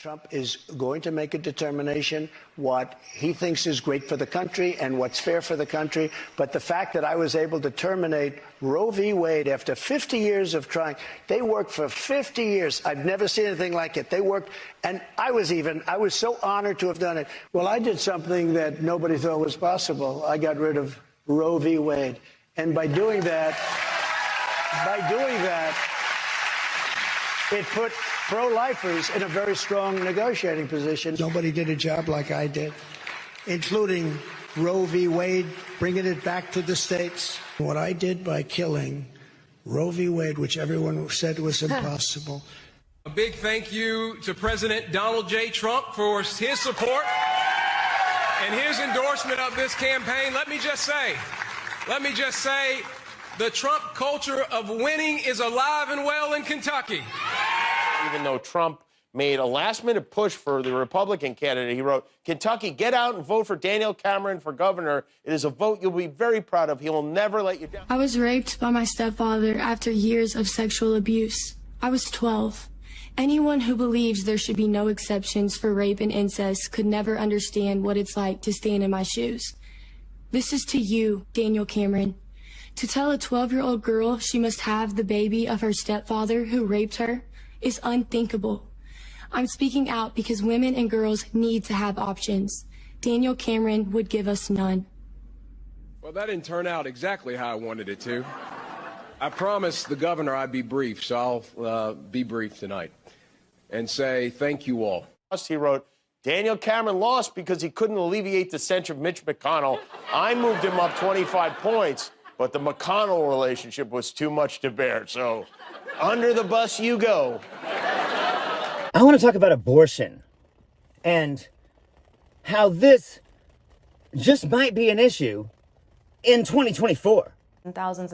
Trump is going to make a determination what he thinks is great for the country and what's fair for the country. But the fact that I was able to terminate Roe v. Wade after 50 years of trying, they worked for 50 years. I've never seen anything like it. They worked, and I was so honored to have done it. Well, I did something that nobody thought was possible. I got rid of Roe v. Wade. And by doing that, it put pro-lifers in a very strong negotiating position. Nobody did a job like I did, including Roe v. Wade, bringing it back to the states. What I did by killing Roe v. Wade, which everyone said was impossible. A big thank you to President Donald J. Trump for his support and his endorsement of this campaign. Let me just say, the Trump culture of winning is alive and well in Kentucky. Even though Trump made a last-minute push for the Republican candidate, he wrote, "Kentucky, get out and vote for Daniel Cameron for governor. It is a vote you'll be very proud of. He will never let you down." I was raped by my stepfather after years of sexual abuse. I was 12. Anyone who believes there should be no exceptions for rape and incest could never understand what it's like to stand in my shoes. This is to you, Daniel Cameron. To tell a 12-year-old girl she must have the baby of her stepfather who raped her is unthinkable. I'm speaking out because women and girls need to have options. Daniel Cameron would give us none. Well, that didn't turn out exactly how I wanted it to. I promised the governor I'd be brief, so I'll be brief tonight and say thank you all. He wrote, "Daniel Cameron lost because he couldn't alleviate the censure of Mitch McConnell. I moved him up 25 points, but the McConnell relationship was too much to bear, so under the bus you go." I want to talk about abortion and how this just might be an issue in 2024. And thousands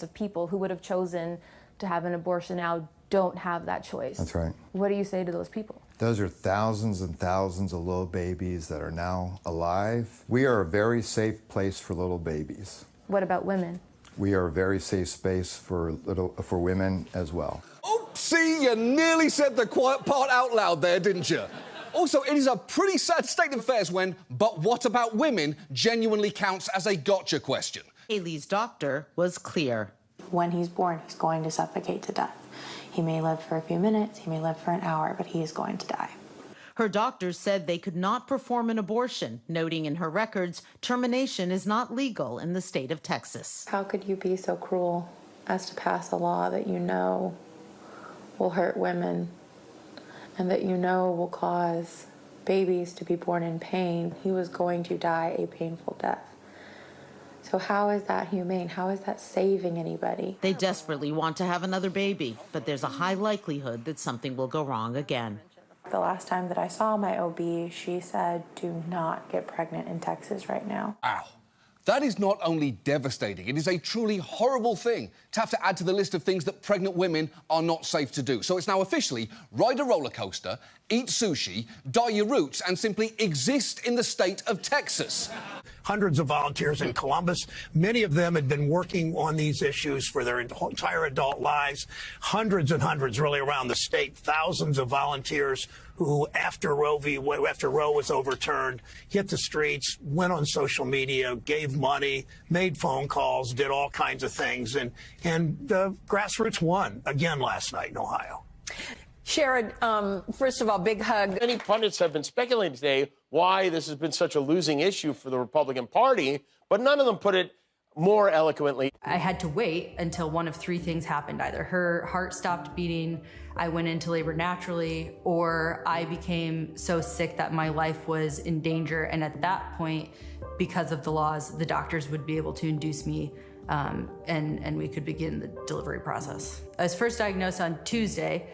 of people who would have chosen to have an abortion now don't have that choice. That's right. What do you say to those people? Those are thousands and thousands of little babies that are now alive. We are a very safe place for little babies. What about women? We are a very safe space for women as well. Oopsie, you nearly said the quiet part out loud there, didn't you? Also, it is a pretty sad state of affairs when "but what about women" genuinely counts as a gotcha question. Haley's doctor was clear. When he's born, he's going to suffocate to death. He may live for a few minutes, he may live for an hour, but he is going to die. Her doctors said they could not perform an abortion, noting in her records termination is not legal in the state of Texas. How could you be so cruel as to pass a law that you know will hurt women and that you know will cause babies to be born in pain? He was going to die a painful death. So how is that humane? How is that saving anybody? They desperately want to have another baby, but there's a high likelihood that something will go wrong again. The last time that I saw my OB, she said, "Do not get pregnant in Texas right now." Ow. That is not only devastating, it is a truly horrible thing to have to add to the list of things that pregnant women are not safe to do. So it's now officially ride a roller coaster, eat sushi, dye your roots, and simply exist in the state of Texas. Hundreds of volunteers in Columbus. Many of them had been working on these issues for their entire adult lives. Hundreds and hundreds really around the state. Thousands of volunteers who, after Roe was overturned, hit the streets, went on social media, gave money, made phone calls, did all kinds of things. And the grassroots won again last night in Ohio. Sharon, first of all, big hug. Many pundits have been speculating today why this has been such a losing issue for the Republican Party, but none of them put it more eloquently. I had to wait until one of three things happened. Either her heart stopped beating, I went into labor naturally, or I became so sick that my life was in danger. And at that point, because of the laws, the doctors would be able to induce me and we could begin the delivery process. I was first diagnosed on Tuesday,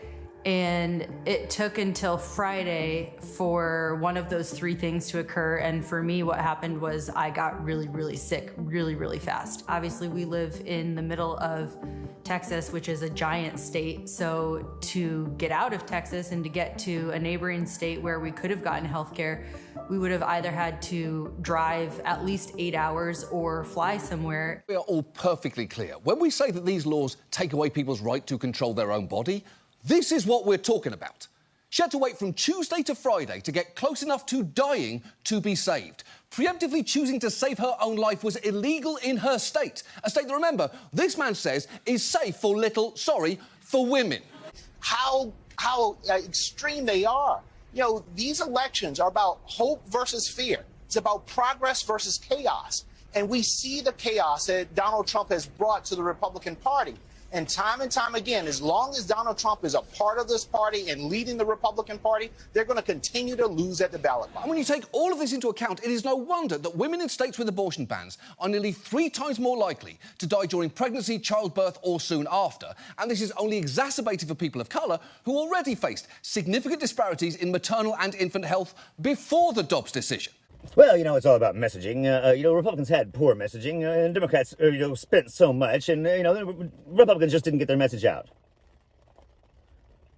and it took until Friday for one of those three things to occur. And for me, what happened was I got really, really sick really fast. Obviously, we live in the middle of Texas, which is a giant state. So to get out of Texas and to get to a neighboring state where we could have gotten healthcare, we would have either had to drive at least 8 hours or fly somewhere. We are all perfectly clear. When we say that these laws take away people's right to control their own body, this is what we're talking about. She had to wait from Tuesday to Friday to get close enough to dying to be saved. Preemptively choosing to save her own life was illegal in her state. A state that, remember, this man says is safe for for women. How extreme they are. You know, these elections are about hope versus fear. It's about progress versus chaos. And we see the chaos that Donald Trump has brought to the Republican Party. And time again, as long as Donald Trump is a part of this party and leading the Republican Party, they're going to continue to lose at the ballot box. And when you take all of this into account, it is no wonder that women in states with abortion bans are nearly 3 times more likely to die during pregnancy, childbirth, or soon after. And this is only exacerbated for people of colour who already faced significant disparities in maternal and infant health before the Dobbs decision. Well, you know, it's all about messaging. Republicans had poor messaging, and Democrats, spent so much, and, the Republicans just didn't get their message out.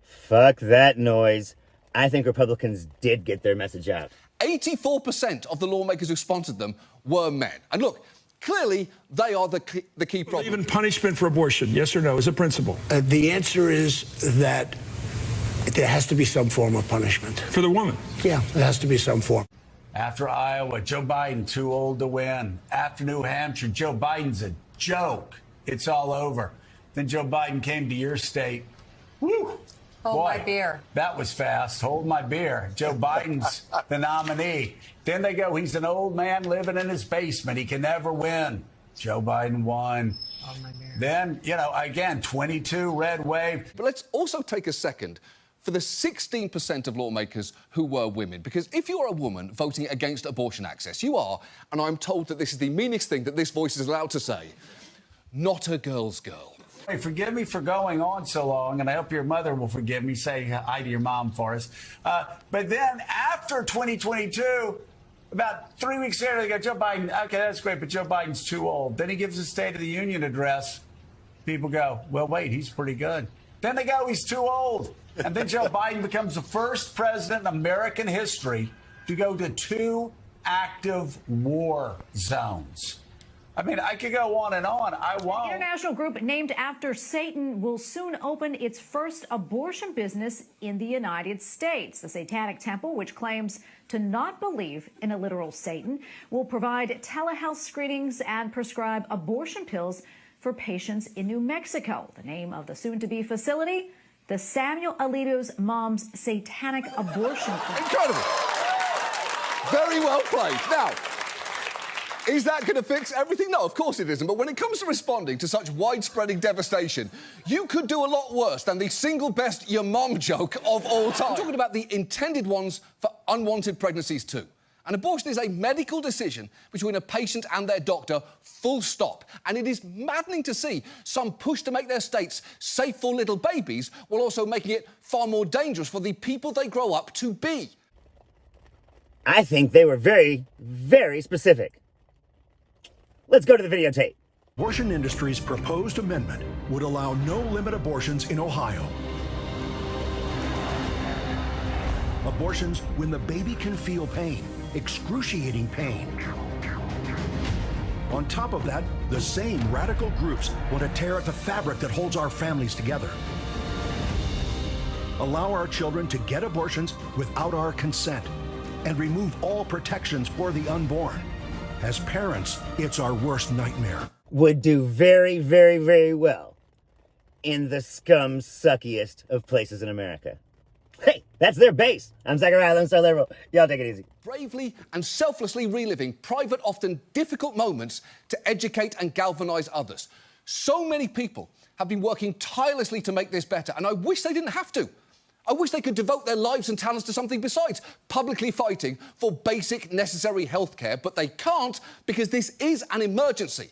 Fuck that noise. I think Republicans did get their message out. 84% of the lawmakers who sponsored them were men. And look, clearly they are the key problem. Even punishment for abortion, yes or no, as a principle? The answer is that there has to be some form of punishment. For the woman? Yeah, there has to be some form. After Iowa, Joe Biden too old to win. After New Hampshire, Joe Biden's a joke. It's all over. Then Joe Biden came to your state. Woo! Hold my beer. That was fast. Hold my beer. Joe Biden's the nominee. Then they go, he's an old man living in his basement. He can never win. Joe Biden won. Hold my beer. Then, again, 22 red wave. But let's also take a second for the 16% of lawmakers who were women. Because if you are a woman voting against abortion access, you are, and I'm told that this is the meanest thing that this voice is allowed to say, not a girl's girl. Hey, forgive me for going on so long, and I hope your mother will forgive me. Say hi to your mom for us. But then after 2022, about 3 weeks later, they go, Joe Biden, okay, that's great, but Joe Biden's too old. Then he gives a State of the Union address. People go, well, wait, he's pretty good. Then they go, he's too old. And then Joe Biden becomes the first president in American history to go to 2 active war zones. I mean, I could go on and on. I won't. An international group named after Satan will soon open its first abortion business in the United States. The Satanic Temple, which claims to not believe in a literal Satan, will provide telehealth screenings and prescribe abortion pills for patients in New Mexico. The name of the soon-to-be facility, the Samuel Alito's Mom's Satanic Abortion Clinic. Incredible. Very well played. Now, is that going to fix everything? No, of course it isn't. But when it comes to responding to such widespreading devastation, you could do a lot worse than the single best your mom joke of all time. I'm talking about the intended ones for unwanted pregnancies too. An abortion is a medical decision between a patient and their doctor, full stop. And it is maddening to see some push to make their states safe for little babies while also making it far more dangerous for the people they grow up to be. I think they were very, very specific. Let's go to the videotape. Abortion industry's proposed amendment would allow no-limit abortions in Ohio. Abortions when the baby can feel pain, excruciating pain. On top of that, the same radical groups want to tear at the fabric that holds our families together. Allow our children to get abortions without our consent and remove all protections for the unborn. As parents, it's our worst nightmare. Would do very, very, very well in the scum-suckiest of places in America. Hey, that's their base. I'm Zachariah, Lone Star Liberal. Y'all take it easy. Bravely and selflessly reliving private, often difficult moments to educate and galvanise others. So many people have been working tirelessly to make this better, and I wish they didn't have to. I wish they could devote their lives and talents to something besides publicly fighting for basic necessary health care, but they can't because this is an emergency.